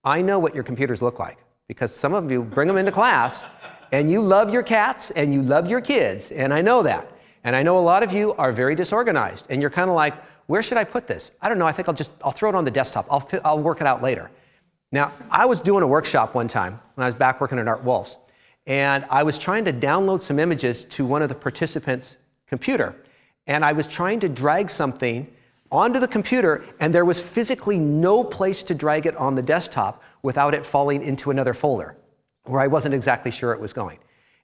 I know what your computers look like because some of you bring them into class and you love your cats and you love your kids, and I know that. And I know a lot of you are very disorganized and you're kind of like, where should I put this? I don't know, I think I'll throw it on the desktop. I'll work it out later. Now, I was doing a workshop one time when I was back working at Art Wolf's, and I was trying to download some images to one of the participants' computer. And I was trying to drag something onto the computer, and there was physically no place to drag it on the desktop without it falling into another folder where I wasn't exactly sure it was going.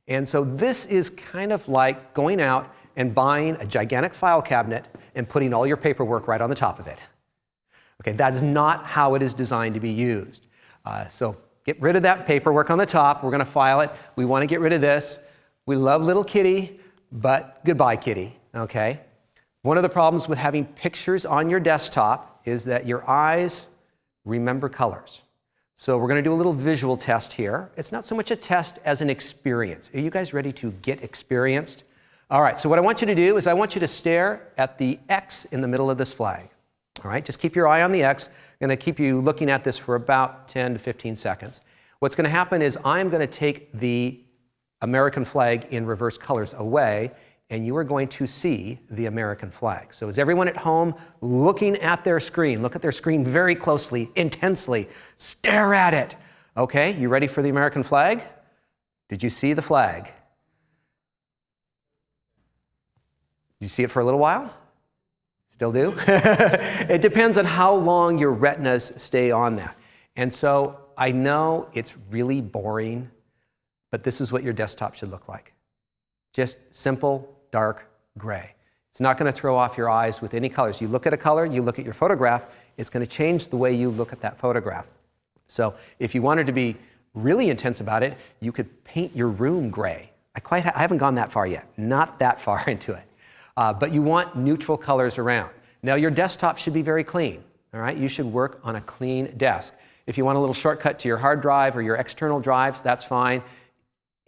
And so this is kind of like going out and buying a gigantic file cabinet and putting all your paperwork right on the top of it. Okay, that is not how it is designed to be used. So get rid of that paperwork on the top. We're going to file it. We want to get rid of this. We love little kitty, but goodbye kitty, okay? One of the problems with having pictures on your desktop is that your eyes remember colors. So we're going to do a little visual test here. It's not so much a test as an experience. Are you guys ready to get experienced? All right, so what I want you to do is I want you to stare at the X in the middle of this flag. All right, just keep your eye on the X. I'm going to keep you looking at this for about 10 to 15 seconds. What's going to happen is I'm going to take the American flag in reverse colors away, and you are going to see the American flag. So is everyone at home looking at their screen? Look at their screen very closely, intensely. Stare at it. Okay, you ready for the American flag? Did you see the flag? Did you see it for a little while? Still do? It depends on how long your retinas stay on that. And so I know it's really boring, but this is what your desktop should look like. Just simple, dark gray. It's not going to throw off your eyes with any colors. You look at a color, you look at your photograph, it's going to change the way you look at that photograph. So if you wanted to be really intense about it, you could paint your room gray. I haven't gone that far yet, not that far into it. But you want neutral colors around. Now your desktop should be very clean, all right? You should work on a clean desk. If you want a little shortcut to your hard drive or your external drives, that's fine.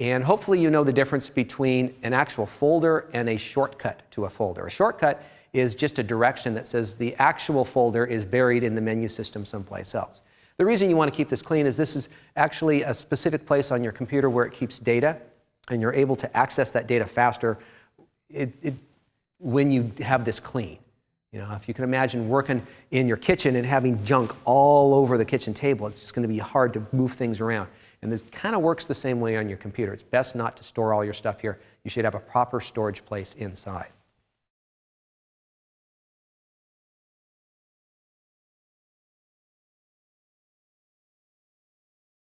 And hopefully you know the difference between an actual folder and a shortcut to a folder. A shortcut is just a direction that says the actual folder is buried in the menu system someplace else. The reason you want to keep this clean is this is actually a specific place on your computer where it keeps data, and you're able to access that data faster when you have this clean. You know, if you can imagine working in your kitchen and having junk all over the kitchen table, it's just going to be hard to move things around. And this kind of works the same way on your computer. It's best not to store all your stuff here. You should have a proper storage place inside.